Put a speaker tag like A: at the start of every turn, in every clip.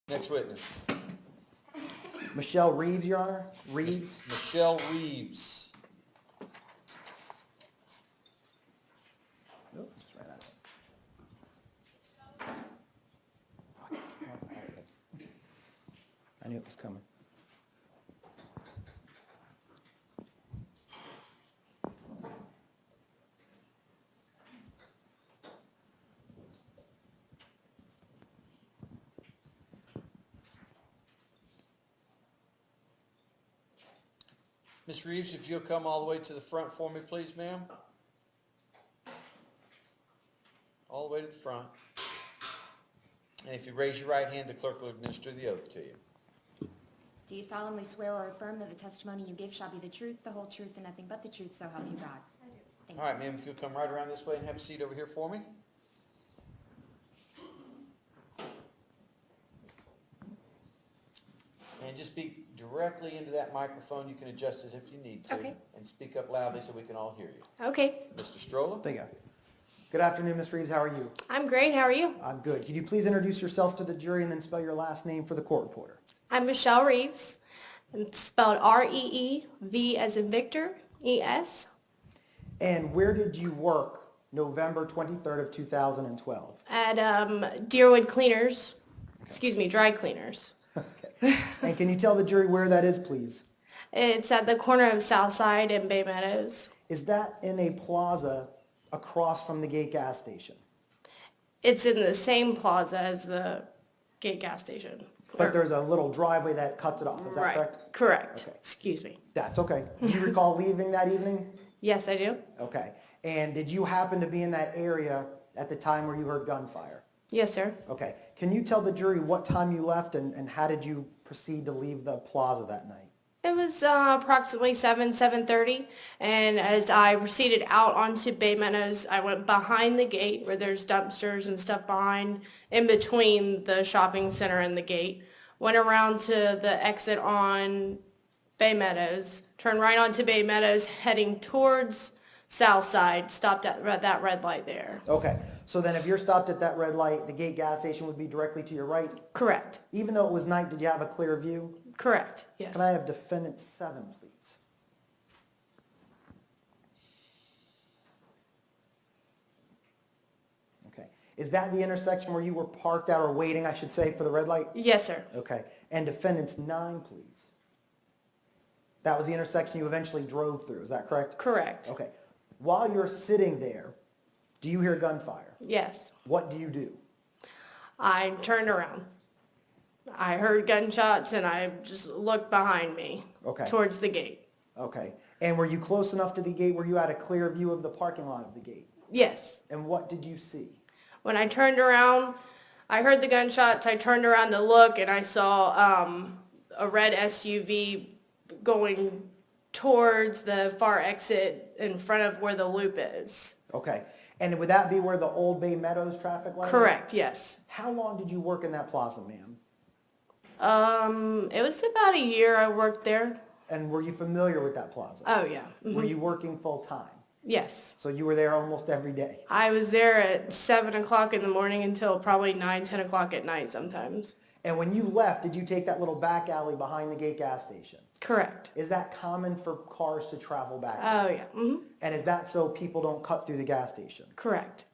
A: Next witness,
B: Michelle Reeves, Your Honor. Reeves.
A: Michelle Reeves.
B: Oh, just ran out. I knew it was coming.
A: Ms. Reeves, if you'll come all the way to the front for me, please, ma'am. All the way to the front. And if you raise your right hand, the clerk will administer the oath to you.
C: Do you solemnly swear or affirm that the testimony you give shall be the truth, the whole truth, and nothing but the truth, so help you God? I do. Thank you.
A: All right, ma'am, if you'll come right around this way and have a seat over here for me. And just speak directly into that microphone. You can adjust it if you need to.
C: Okay.
A: And speak up loudly so we can all hear you.
D: Okay,
A: Mr. Stroller?
B: Thank you. Good afternoon, Ms. Reeves. How are you?
D: I'm great. How are you?
B: I'm good. Could you please introduce yourself to the jury and then spell your last name for the court reporter?
D: I'm Michelle Reeves, and it's spelled R-E-E-V as in Victor, E-S,
B: And where did you work November 23rd of 2012?
D: at Deerwood Cleaners, dry cleaners.
B: Okay. And can you tell the jury where that is, please?
D: It's at the corner of Southside and Bay Meadows.
B: Is that in a plaza across from the Gate gas station?
D: It's in the same plaza as the Gate gas station.
B: But there's a little driveway that cuts it off, is that
D: Right.
B: correct?
D: Correct.
B: Okay.
D: Excuse me.
B: That's okay. Do you recall leaving that evening?
D: Yes, I do.
B: Okay. And did you happen to be in that area at the time where you heard gunfire?
D: Yes, sir.
B: Okay. Can you tell the jury what time you left and how did you proceed to leave the plaza that night?
D: It was approximately 7:30, and as I proceeded out onto Bay Meadows, I went behind the gate where there's dumpsters and stuff behind, in between the shopping center and the gate. Went around to the exit on Bay Meadows, turned right onto Bay Meadows, heading towards Southside, stopped at that red light there.
B: Okay. So then if you're stopped at that red light, the Gate gas station would be directly to your right?
D: Correct.
B: Even though it was night, did you have a clear view?
D: Correct, yes.
B: Can I have defendant 7, please? Okay. Is that the intersection where you were parked at or waiting, I should say, for the red light?
D: Yes, sir.
B: Okay. And defendants 9, please. That was the intersection you eventually drove through, is that correct?
D: Correct.
B: Okay. While you're sitting there, do you hear gunfire?
D: Yes.
B: What do you do?
D: I turned around. I heard gunshots and I just looked behind me.
B: Okay.
D: Towards the gate.
B: Okay. And were you close enough to the gate where you had a clear view of the parking lot of the gate?
D: Yes.
B: And what did you see?
D: When I turned around, I heard the gunshots. I turned around to look and I saw a red SUV going towards the far exit in front of where the loop is.
B: Okay. And would that be where the Old Bay Meadows traffic light is?
D: Correct, yes.
B: How long did you work in that plaza, ma'am?
D: It was about a year I worked there.
B: And were you familiar with that plaza?
D: Oh, yeah.
B: Were you working full time?
D: Yes.
B: So you were there almost every day?
D: I was there at 7 o'clock in the morning until probably 9, 10 o'clock at night sometimes.
B: And when you left, did you take that little back alley behind the Gate gas station?
D: Correct.
B: Is that common for cars to travel back?
D: Oh, yeah.
B: And is that so people don't cut through the gas station?
D: Correct.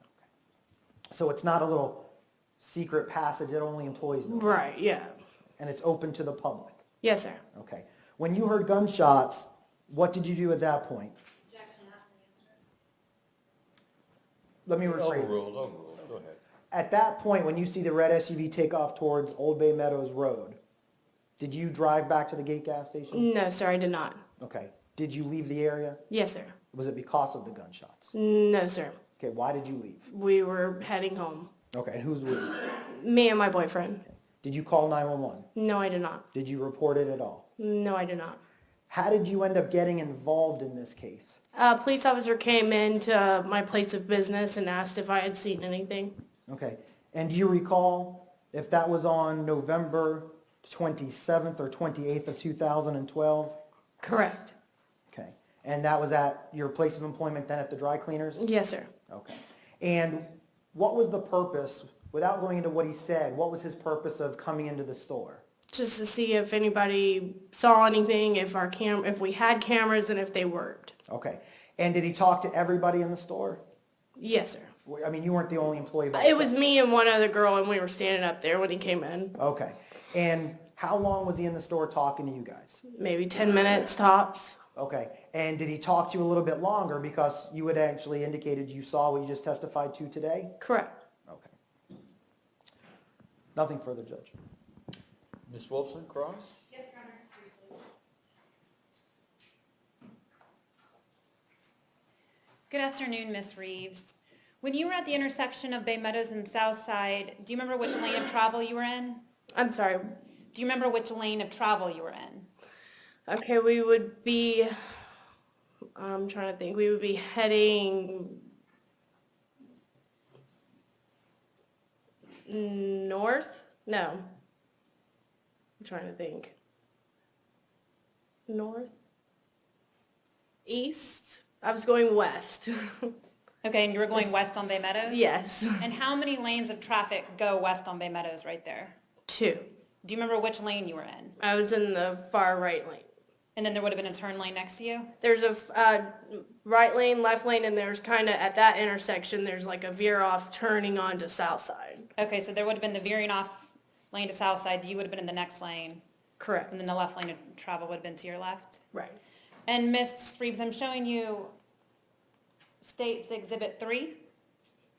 B: So it's not a little secret passage that only employees know?
D: Right, yeah.
B: And it's open to the public?
D: Yes, sir.
B: Okay. When you heard gunshots, what did you do at that point? Let me rephrase it.
A: Overruled. Go ahead.
B: At that point, when you see the red SUV take off towards Old Bay Meadows Road, did you drive back to the Gate gas station?
D: No, sir, I did not.
B: Okay. Did you leave the area?
D: Yes, sir.
B: Was it because of the gunshots?
D: No, sir.
B: Okay, why did you leave?
D: We were heading home.
B: Okay, and who's with you?
D: Me and my boyfriend.
B: Did you call 911?
D: No, I did not.
B: Did you report it at all?
D: No, I did not.
B: How did you end up getting involved in this case?
D: A police officer came into my place of business and asked if I had seen anything.
B: Okay, and do you recall if that was on November 27th or 28th of 2012?
D: Correct.
B: Okay, and that was at your place of employment then at the dry cleaners?
D: Yes, sir.
B: Okay, and what was the purpose Without going into what he said, what was his purpose of coming into the store?
D: Just to see if anybody saw anything, if we had cameras, and if they worked.
B: Okay. And did he talk to everybody in the store?
D: Yes, sir.
B: I mean, you weren't the only employee. But
D: It was me and one other girl, and we were standing up there when he came in.
B: Okay. And how long was he in the store talking to you guys?
D: Maybe 10 minutes tops.
B: Okay. And did he talk to you a little bit longer because you had actually indicated you saw what you just testified to today?
D: Correct.
B: Okay. Nothing further, Judge.
A: Ms. Wolfson, cross?
E: Yes, Your Honor. Please. Good afternoon, Ms. Reeves. When you were at the intersection of Bay Meadows and Southside, do you remember which lane of travel you were in?
D: I'm sorry.
E: Do you remember which lane of travel you were in?
D: Okay, we would be, I'm trying to think, we would be heading north? No. I'm trying to think. North? East? I was going west.
E: Okay, and you were going west on Bay Meadows?
D: Yes.
E: And how many lanes of traffic go west on Bay Meadows right there?
D: 2.
E: Do you remember which lane you were in?
D: I was in the far right lane.
E: And then there would have been a turn lane next to you?
D: There's a right lane, left lane, and there's kind of, at that intersection, there's like a veer off turning onto Southside.
E: Okay, so there would have been the veering off lane to Southside, you would have been in the next lane,
D: Correct.
E: and then the left lane of travel would have been to your left?
D: Right.
E: And Ms. Reeves, I'm showing you State's Exhibit 3.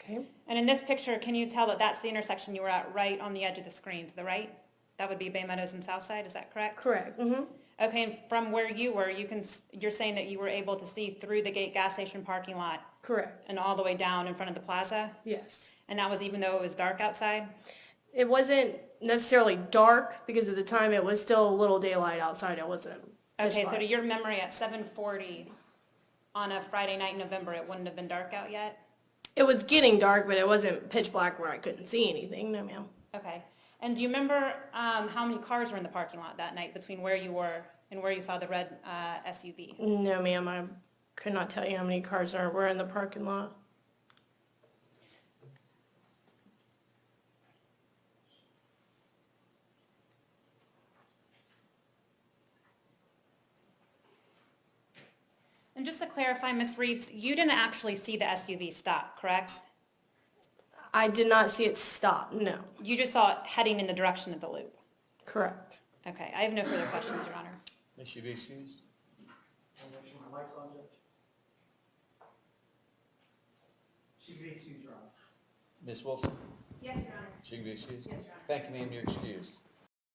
D: Okay.
E: And in this picture, can you tell that that's the intersection you were at right on the edge of the screen to the right? That would be Bay Meadows and Southside, is that correct?
D: Correct. Mm-hmm.
E: Okay, and from where you were, you're saying that you were able to see through the Gate gas station parking lot
D: Correct.
E: and all the way down in front of the plaza?
D: Yes.
E: And that was even though it was dark outside?
D: It wasn't necessarily dark because at the time it was still a little daylight outside. It wasn't.
E: Okay,
D: pitch
E: so
D: black.
E: to your memory, at 7:40 on a Friday night in November, it wouldn't have been dark out yet?
D: It was getting dark, but it wasn't pitch black where I couldn't see anything. No, ma'am.
E: Okay. And do you remember how many cars were in the parking lot that night between where you were and where you saw the red SUV?
D: No, ma'am. I could not tell you how many cars were in the parking lot.
E: And just to clarify, Ms. Reeves, you didn't actually see the SUV stop, correct?
D: I did not see it stop. No.
E: You just saw it heading in the direction of the loop?
D: Correct.
E: Okay, I have no further questions, Your Honor.
A: May she be excused?
B: Make sure my mic's on, Judge. She can be excused, Your Honor.
A: Ms. Wolfson?
E: Yes, Your Honor.
A: She can be excused?
E: Yes, Your Honor.
A: Thank you, ma'am, you're excused.